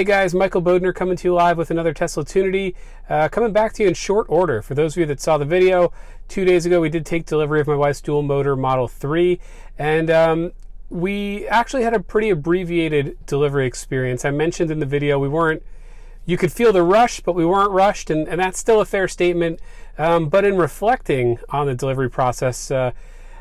Hey guys, Michael Bodner coming to you live with another Tesla Tunity. Coming back to you in short order. For those of you that saw the video, 2 days ago we did take delivery of my wife's dual motor Model 3, and we actually had a pretty abbreviated delivery experience. I mentioned in the video you could feel the rush, but we weren't rushed, and that's still a fair statement. But in reflecting on the delivery process, I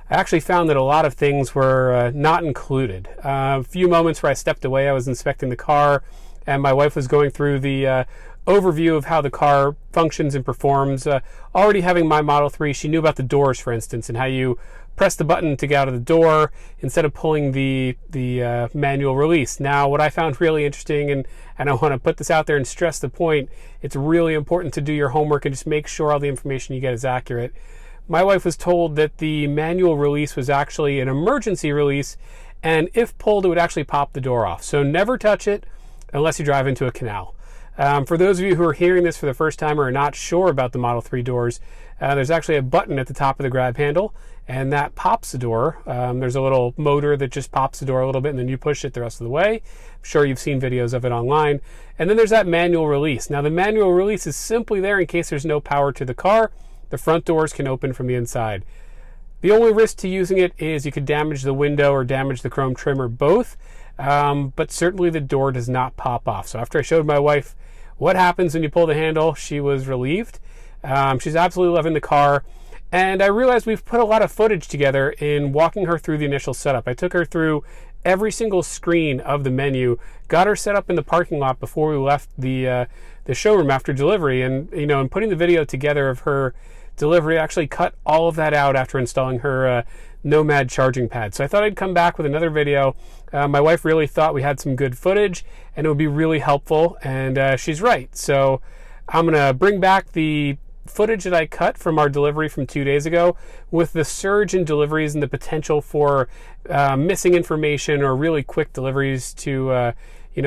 actually found that a lot of things were not included. A few moments where I stepped away, I was inspecting the car, and my wife was going through the overview of how the car functions and performs. Already having my Model 3, she knew about the doors, for instance, and how you press the button to get out of the door instead of pulling the manual release. Now, what I found really interesting, and I want to put this out there and stress the point, it's really important to do your homework and just make sure all the information you get is accurate. My wife was told that the manual release was actually an emergency release, and if pulled, it would actually pop the door off. So never touch it unless you drive into a canal. For those of you who are hearing this for the first time or are not sure about the Model 3 doors, there's actually a button at the top of the grab handle, and that pops the door. There's a little motor that just pops the door a little bit, and then you push it the rest of the way. I'm sure you've seen videos of it online. And then there's that manual release. Now, the manual release is simply there in case there's no power to the car. The front doors can open from the inside. The only risk to using it is you could damage the window or damage the chrome trim or both, but certainly the door does not pop off. So after I showed my wife what happens when you pull the handle, she was relieved. She's absolutely loving the car. And I realized we've put a lot of footage together in walking her through the initial setup. I took her through every single screen of the menu, got her set up in the parking lot before we left the showroom after delivery. And, in putting the video together of her delivery, I actually cut all of that out after installing her Nomad charging pad. So I thought I'd come back with another video. My wife really thought we had some good footage and it would be really helpful, and she's right. So I'm going to bring back the footage that I cut from our delivery from 2 days ago with the surge in deliveries and the potential for missing information or really quick deliveries to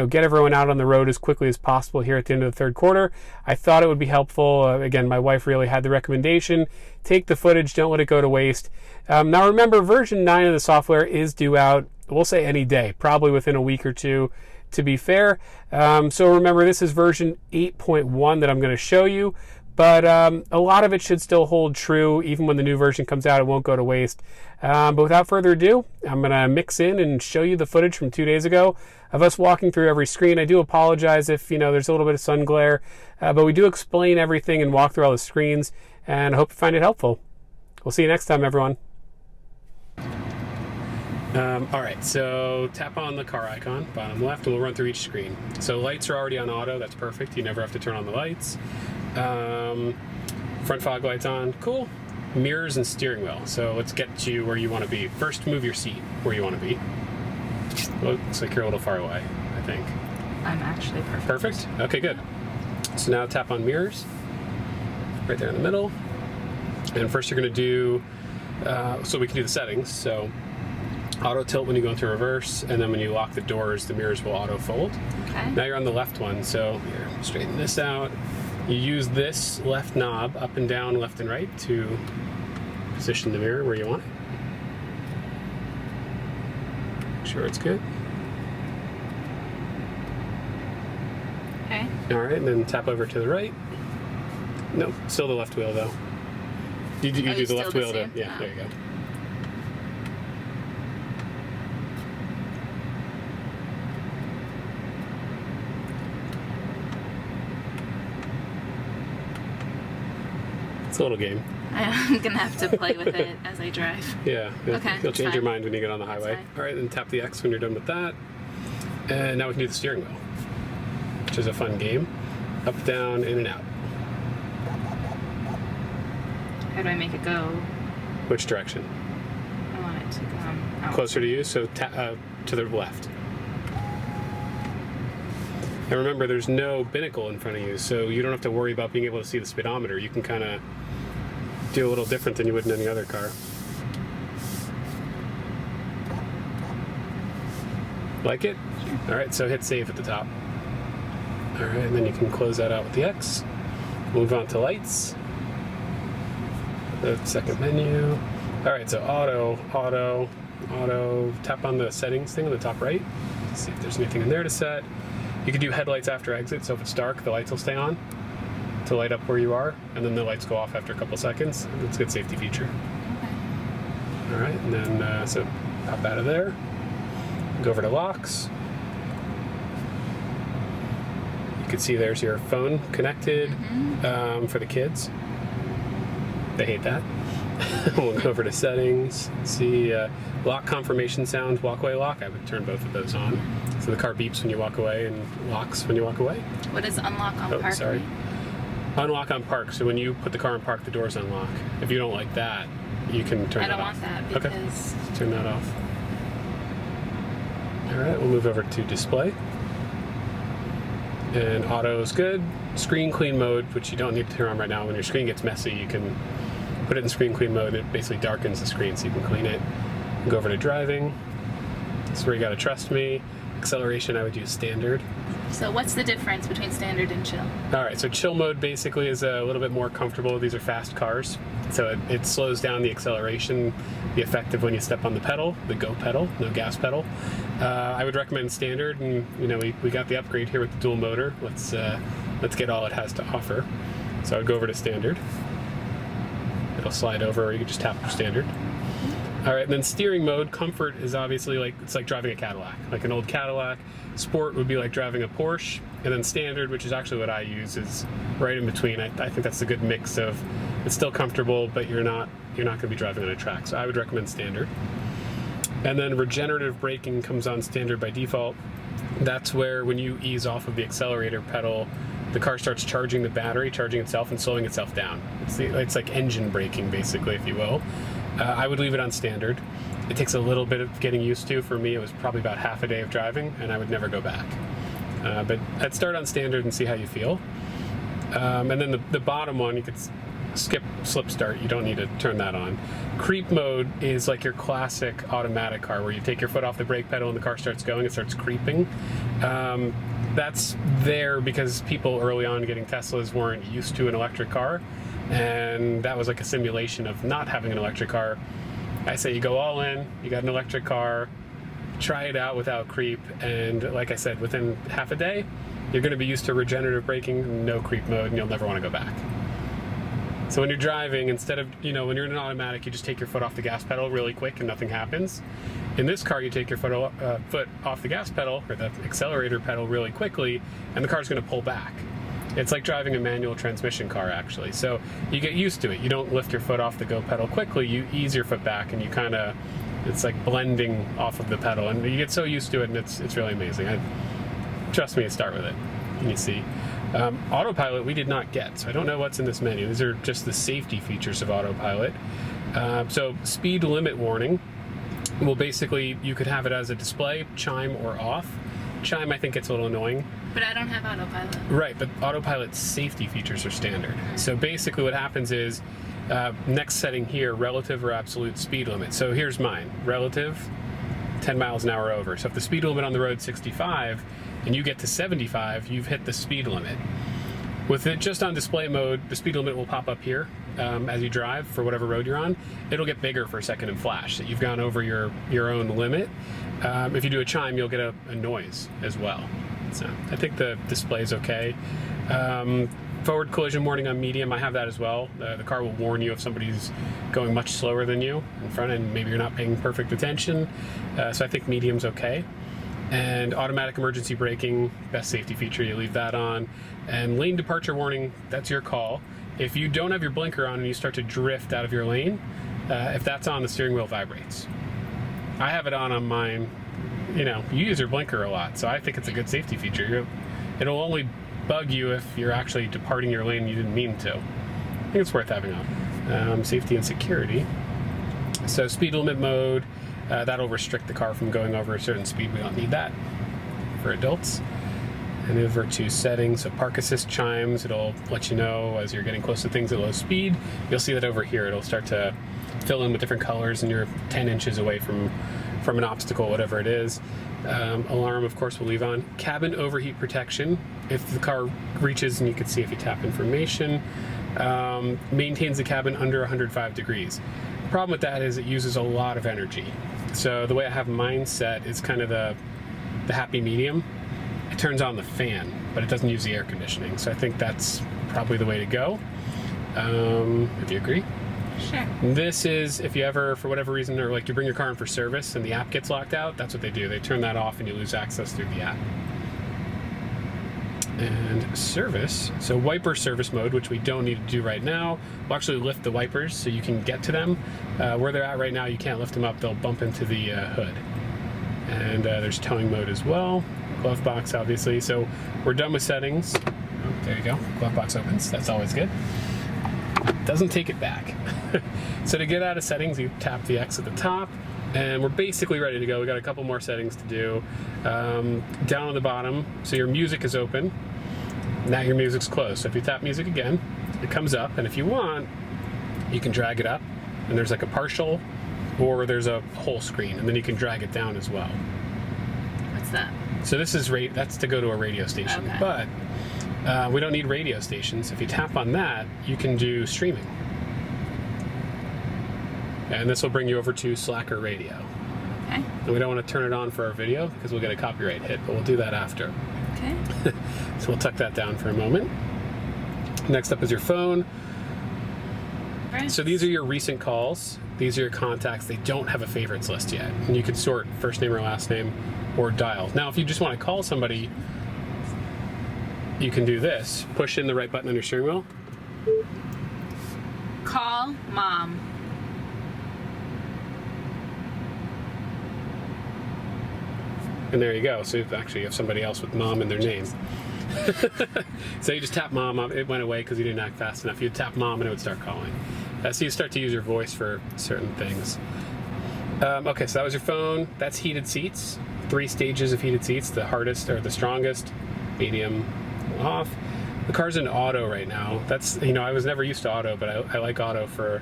get everyone out on the road as quickly as possible here at the end of the third quarter. I thought it would be helpful. Again, my wife really had the recommendation. Take the footage, don't let it go to waste. Now remember, version 9 of the software is due out, we'll say any day, probably within a week or two, to be fair. So remember, this is version 8.1 that I'm going to show you. But a lot of it should still hold true. Even when the new version comes out, it won't go to waste. But without further ado, I'm going to mix in and show you the footage from 2 days ago of us walking through every screen. I do apologize if, there's a little bit of sun glare, but we do explain everything and walk through all the screens, and I hope you find it helpful. We'll see you next time, everyone. All right, so tap on the car icon, bottom left, and we'll run through each screen. So lights are already on auto. That's perfect. You never have to turn on the lights. Front fog lights on, cool. Mirrors and steering wheel. So let's get you where you want to be. First, move your seat where you want to be. Looks like you're a little far away, I think. I'm actually perfect. Perfect? Okay, good. So now tap on mirrors, right there in the middle. And first you're going to do, so we can do the settings. So auto tilt when you go into reverse, and then when you lock the doors, the mirrors will auto fold. Okay. Now you're on the left one, so here, straighten this out. You use this left knob up and down, left and right, to position the mirror where you want it. Make sure it's good. Okay. All right, and then tap over to the right. No, still the left wheel though. You do the left wheel, yeah, there you go. It's a little game. I'm gonna have to play with it as I drive. Yeah, Okay, you'll change your fine. mind when you get on the highway. All right, then tap the X when you're done with that. And now we can do the steering wheel, which is a fun game. Up, down, in and out. How do I make it go? Which direction? I want it to come out. Closer to you, so to the left. And remember, there's no binnacle in front of you, so you don't have to worry about being able to see the speedometer. You can kind of do a little different than you would in any other car. Like it? Sure. All right, so hit save at the top. All right, and then you can close that out with the X. Move on to lights. The second menu. All right, so auto, tap on the settings thing on the top right. See if there's anything in there to set. You can do headlights after exit, so if it's dark, the lights will stay on to light up where you are, and then the lights go off after a couple seconds. It's a good safety feature. Okay. All right, and then so pop out of there, go over to locks. You can see there's your phone connected for the kids. They hate that. We'll go over to settings, see lock confirmation sound, walkaway lock. I would turn both of those on. So the car beeps when you walk away and locks when you walk away. What is unlock on park? Sorry. Unlock on park. So when you put the car in park, the doors unlock. If you don't like that, you can turn that off. I don't want that because... Okay. Turn that off. All right, we'll move over to display. And auto is good. Screen clean mode, which you don't need to turn on right now. When your screen gets messy, you can put it in screen clean mode. It basically darkens the screen so you can clean it. Go over to driving. This is where you gotta trust me. Acceleration, I would use standard. So what's the difference between standard and chill? All right, so chill mode basically is a little bit more comfortable. These are fast cars, so it slows down the acceleration, the effect of when you step on the pedal, the go pedal, no gas pedal. I would recommend standard, and you know we got the upgrade here with the dual motor. Let's get all it has to offer. So I'd go over to standard. It'll slide over, or you can just tap for standard. All right, and then steering mode, comfort is obviously it's like driving a Cadillac, like an old Cadillac. Sport would be like driving a Porsche, and then standard, which is actually what I use, is right in between. I think that's a good mix of, it's still comfortable, but you're not going to be driving on a track. So I would recommend standard. And then regenerative braking comes on standard by default. That's where when you ease off of the accelerator pedal, the car starts charging the battery, charging itself and slowing itself down. It's like engine braking, basically, if you will. I would leave it on standard. It takes a little bit of getting used to. For me, it was probably about half a day of driving, and I would never go back. But I'd start on standard and see how you feel. And then the bottom one, you could skip slip start. You don't need to turn that on. Creep mode is like your classic automatic car, where you take your foot off the brake pedal and the car starts going, it starts creeping. That's there because people early on getting Teslas weren't used to an electric car, and that was like a simulation of not having an electric car. I say you go all in, you got an electric car, try it out without creep, and like I said, within half a day, you're going to be used to regenerative braking, no creep mode, and you'll never want to go back. So when you're driving, instead of, when you're in an automatic, you just take your foot off the gas pedal really quick and nothing happens. In this car, you take your foot off the gas pedal, or the accelerator pedal, really quickly, and the car's going to pull back. It's like driving a manual transmission car, actually. So you get used to it. You don't lift your foot off the go pedal quickly. You ease your foot back, and you kind of, it's like blending off of the pedal, and you get so used to it, and it's really amazing. Trust me, start with it, and you see. Autopilot we did not get, so I don't know what's in this menu. These are just the safety features of Autopilot. So speed limit warning. Well, basically, you could have it as a display, chime, or off. Chime, I think, gets a little annoying. But I don't have Autopilot. Right, but Autopilot's safety features are standard. So basically what happens is, next setting here, relative or absolute speed limit. So here's mine, relative, 10 miles an hour over. So if the speed limit on the road is 65, and you get to 75, you've hit the speed limit. With it just on display mode, the speed limit will pop up here as you drive for whatever road you're on. It'll get bigger for a second and flash that you've gone over your own limit. If you do a chime, you'll get a noise as well. So I think the display is okay. Forward collision warning on medium, I have that as well. The car will warn you if somebody's going much slower than you in front and maybe you're not paying perfect attention. So I think medium's okay. And automatic emergency braking, best safety feature, you leave that on. And lane departure warning, that's your call. If you don't have your blinker on and you start to drift out of your lane, if that's on, the steering wheel vibrates. I have it on mine. You use your blinker a lot, so I think it's a good safety feature. It'll only bug you if you're actually departing your lane and you didn't mean to. I think it's worth having on. Safety and security. So speed limit mode, that'll restrict the car from going over a certain speed. We don't need that for adults. And over to settings, so park assist chimes, it'll let you know as you're getting close to things at low speed. You'll see that over here, it'll start to fill in with different colors and you're 10 inches away from an obstacle, whatever it is. Alarm, of course, we'll leave on. Cabin overheat protection, if the car reaches, and you can see if you tap information, maintains the cabin under 105 degrees. The problem with that is it uses a lot of energy. So the way I have mine set is kind of the happy medium. it turns on the fan, but it doesn't use the air conditioning. So I think that's probably the way to go. If you agree. Sure. This is if you ever, for whatever reason, or like you bring your car in for service and the app gets locked out, that's what they do. They turn that off and you lose access through the app. And service, so wiper service mode, which we don't need to do right now. We'll actually lift the wipers so you can get to them. Where they're at right now, you can't lift them up. They'll bump into the hood. And there's towing mode as well. Glove box, obviously. So we're done with settings. Oh, there you go. Glove box opens. That's always good. Doesn't take it back. So to get out of settings, you tap the X at the top, and we're basically ready to go. We got a couple more settings to do. Down on the bottom, so your music is open. Now your music's closed. So if you tap music again, it comes up, and if you want, you can drag it up, and there's like a partial, or there's a whole screen, and then you can drag it down as well. What's that? So this is that's to go to a radio station, okay. But we don't need radio stations. If you tap on that, you can do streaming. And this will bring you over to Slacker Radio. Okay. And we don't want to turn it on for our video because we'll get a copyright hit, but we'll do that after. Okay. So we'll tuck that down for a moment. Next up is your phone. Right. So these are your recent calls. These are your contacts. They don't have a favorites list yet. And you can sort first name or last name or dial. Now, if you just want to call somebody, you can do this. Push in the right button on your steering wheel. Call mom. And there you go. So actually you have somebody else with mom in their name. So you just tap mom. It went away because you didn't act fast enough. You'd tap mom and it would start calling. So you start to use your voice for certain things. Okay, so that was your phone. That's heated seats. 3 stages of heated seats. The hardest or the strongest, medium, off. The car's in auto right now. That's, I was never used to auto, but I like auto for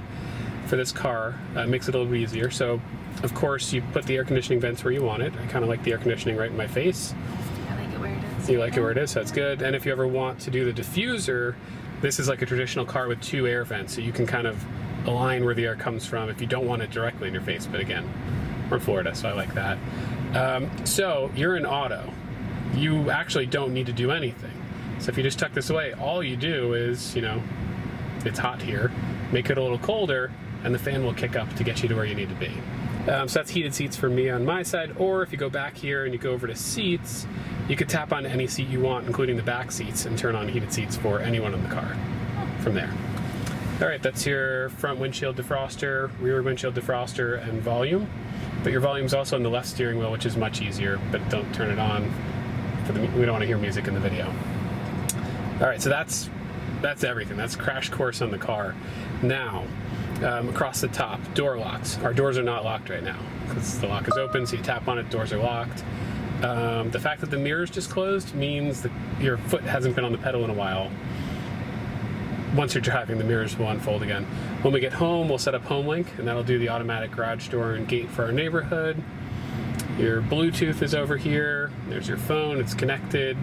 this car. It makes it a little easier. So, of course, you put the air conditioning vents where you want it. I kind of like the air conditioning right in my face. I like it where it is. You like it where it is, so that's good. And if you ever want to do the diffuser, this is like a traditional car with 2 air vents, so you can kind of align where the air comes from if you don't want it directly in your face. But again, we're in Florida, so I like that. So you're in auto. You actually don't need to do anything. So if you just tuck this away, all you do is, it's hot here, make it a little colder, and the fan will kick up to get you to where you need to be. So that's heated seats for me on my side, or if you go back here and you go over to seats, you could tap on any seat you want, including the back seats, and turn on heated seats for anyone in the car from there. All right, that's your front windshield defroster, rear windshield defroster, and volume. But your volume's also on the left steering wheel, which is much easier, but don't turn it on. We don't want to hear music in the video. All right, so that's everything. That's crash course on the car. Now, across the top, door locks. Our doors are not locked right now because the lock is open, so you tap on it, doors are locked. The fact that the mirror's just closed means that your foot hasn't been on the pedal in a while. Once you're driving, the mirrors will unfold again. When we get home, we'll set up HomeLink, and that'll do the automatic garage door and gate for our neighborhood. Your Bluetooth is over here. There's your phone, it's connected.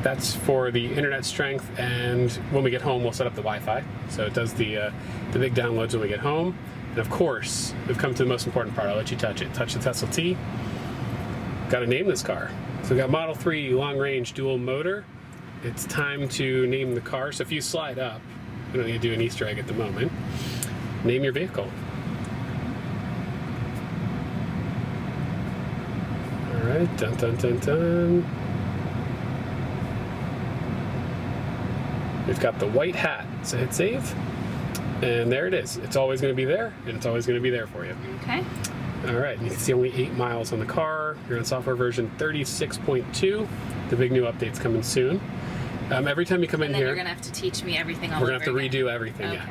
That's for the internet strength, and when we get home, we'll set up the Wi-Fi. So it does the big downloads when we get home. And of course, we've come to the most important part. I'll let you touch it. Touch the Tesla T. Got to name this car. So we got Model 3 long range dual motor. It's time to name the car. So if you slide up, we don't need to do an Easter egg at the moment. Name your vehicle. All right, dun dun dun dun. We've got the white hat. So hit save, and there it is. It's always going to be there, and it's always going to be there for you. Okay. All right, you can see only 8 miles on the car. You're on software version 36.2. The big new update's coming soon. Every time you come in here, you're gonna have to teach me everything all we're over gonna have to again. redo everything. Okay,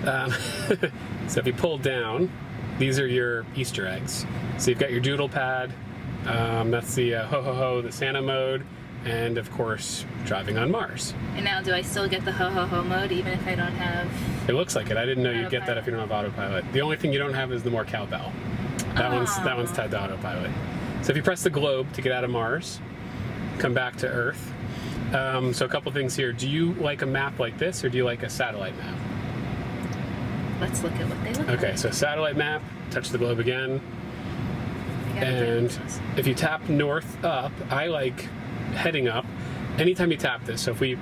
Yeah. great. So if you pull down, these are your Easter eggs. So you've got your doodle pad. That's the ho ho ho, the Santa mode, and of course driving on Mars. And now, do I still get the ho ho ho mode even if I don't have? It looks like it. I didn't know you'd get that Autopilot. if you don't have autopilot. The only thing you don't have is the more cowbell. That one's tied to autopilot. So if you press the globe to get out of Mars, come back to Earth. So a couple things here. Do you like a map like this, or do you like a satellite map? Let's look at what they look like. Okay, so satellite map, touch the globe again. And if you tap north up, I like heading up. Anytime you tap this, so if we,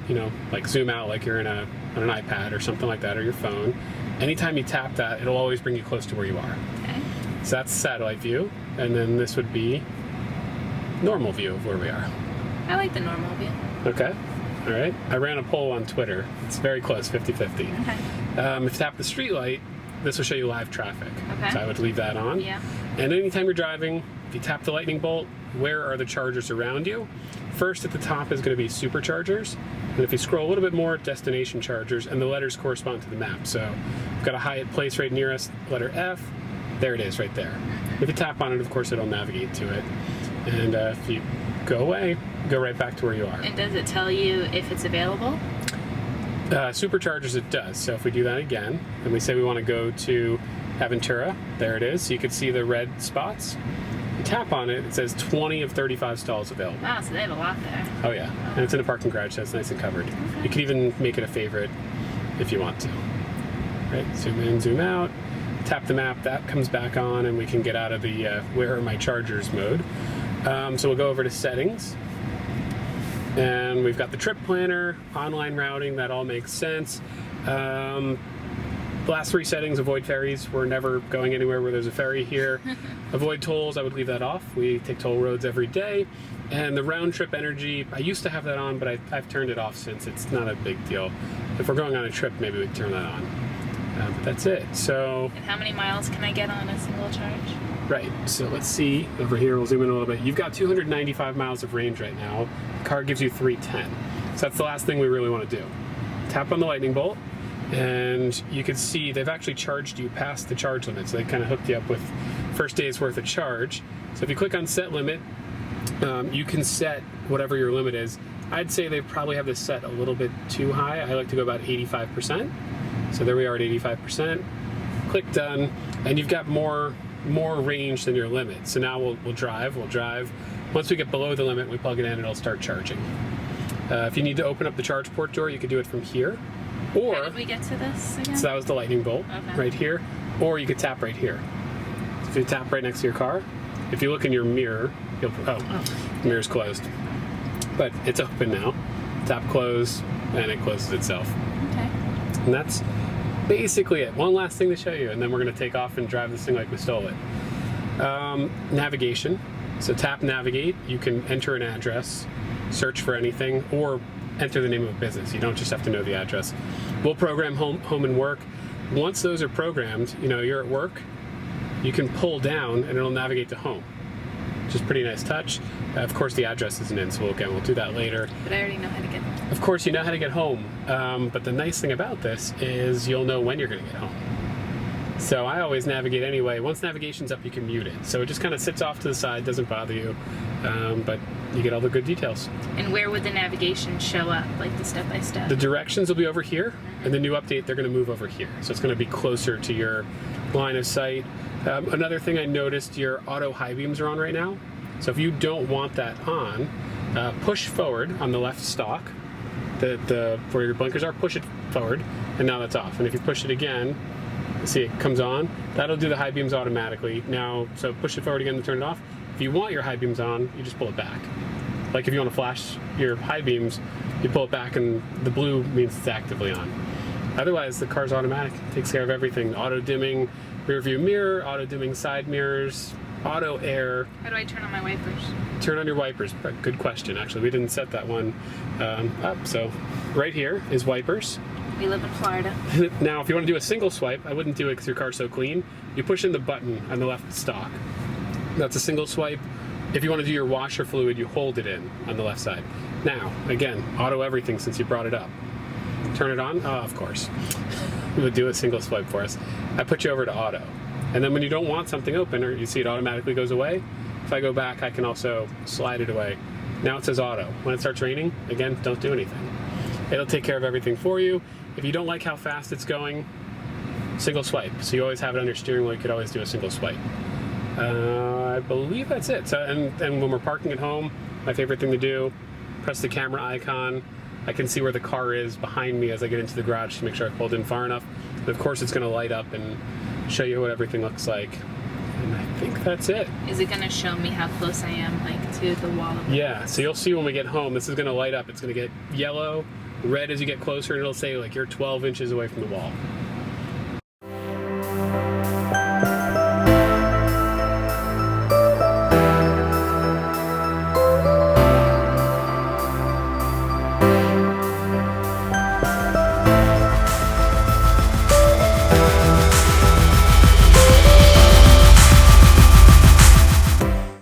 like zoom out like you're on an iPad or something like that, or your phone, anytime you tap that, it'll always bring you close to where you are. Okay. So that's satellite view, and then this would be normal view of where we are. I like the normal view. Okay. All right. I ran a poll on Twitter. It's very close, 50-50. Okay. If you tap the street light, this will show you live traffic. Okay. So I would leave that on. Yeah. And anytime you're driving, if you tap the lightning bolt, where are the chargers around you? First at the top is going to be superchargers. And if you scroll a little bit more, destination chargers, and the letters correspond to the map. So we've got a Hyatt Place right near us, letter F. There it is right there. If you tap on it, of course, it'll navigate to it. And if you go away, go right back to where you are. And does it tell you if it's available? Superchargers, it does. So if we do that again, and we say we want to go to Aventura, there it is. So you can see the red spots. You tap on it, it says 20 of 35 stalls available. Wow, so they have a lot there. Oh yeah, and it's in a parking garage, so it's nice and covered. Okay. You can even make it a favorite if you want to. Right, zoom in, zoom out, tap the map, that comes back on, and we can get out of the where are my chargers mode. So we'll go over to settings, and we've got the trip planner, online routing, that all makes sense. The last three settings, avoid ferries. We're never going anywhere where there's a ferry here. Avoid tolls, I would leave that off. We take toll roads every day. And the round trip energy, I used to have that on, but I've turned it off since it's not a big deal. If we're going on a trip, maybe we'd turn that on. But that's it. So. And how many miles can I get on a single charge? Right, so let's see, over here, we'll zoom in a little bit. You've got 295 miles of range right now. The car gives you 310. So that's the last thing we really want to do. Tap on the lightning bolt, and you can see they've actually charged you past the charge limit. So they kind of hooked you up with first day's worth of charge. So if you click on set limit, you can set whatever your limit is. I'd say they probably have this set a little bit too high. I like to go about 85%. So there we are at 85%. Click done, and you've got more range than your limit. So now we'll drive. Once we get below the limit, we plug it in and it'll start charging. If you need to open up the charge port door, you can do it from here. Or, how did we get to this again? So that was the lightning bolt right here. Or you could tap right here. So if you tap right next to your car, if you look in your mirror, the mirror's closed. But it's open now. Tap close, and it closes itself. Okay. And that's basically it. One last thing to show you, and then we're going to take off and drive this thing like we stole it. Navigation. So tap navigate. You can enter an address, search for anything, or enter the name of a business. You don't just have to know the address. We'll program home and work. Once those are programmed, you're at work, you can pull down and it'll navigate to home, which is a pretty nice touch. Of course, the address isn't in, so we'll do that later. But I already know how to get home. Of course, you know how to get home, but the nice thing about this is you'll know when you're going to get home. So I always navigate anyway. Once navigation's up, you can mute it. So it just kind of sits off to the side, doesn't bother you, but you get all the good details. And where would the navigation show up, like the step-by-step? The directions will be over here, and the new update, they're going to move over here. So it's going to be closer to your line of sight. Another thing I noticed, your auto high beams are on right now. So if you don't want that on, push forward on the left stalk, where your blinkers are, push it forward, and now that's off. And if you push it again, see it comes on, that'll do the high beams automatically. Now, so push it forward again to turn it off. If you want your high beams on, you just pull it back. Like if you want to flash your high beams, you pull it back and the blue means it's actively on. Otherwise, the car's automatic. It takes care of everything. Auto dimming rear view mirror, auto dimming side mirrors, auto air. How do I turn on my wipers? Turn on your wipers. Good question, actually. We didn't set that one up. So right here is wipers. We live in Florida. Now, if you want to do a single swipe, I wouldn't do it because your car's so clean. You push in the button on the left stalk. That's a single swipe. If you want to do your washer fluid, you hold it in on the left side. Now, again, auto everything since you brought it up. Turn it on? Oh, of course. It would do a single swipe for us. I put you over to auto. And then when you don't want something open, or you see it automatically goes away, if I go back, I can also slide it away. Now it says auto. When it starts raining, again, don't do anything. It'll take care of everything for you. If you don't like how fast it's going, single swipe. So you always have it on your steering wheel, you could always do a single swipe. I believe that's it. So, and when we're parking at home, my favorite thing to do, press the camera icon. I can see where the car is behind me as I get into the garage to make sure I pulled in far enough. And of course, it's going to light up and show you what everything looks like. And I think think that's it. Is it going to show me how close I am, like, to the wall of the Yeah, house? so you'll see when we get home, this is going to light up. It's going to get yellow, red as you get closer, and it'll say, like, you're 12 inches away from the wall.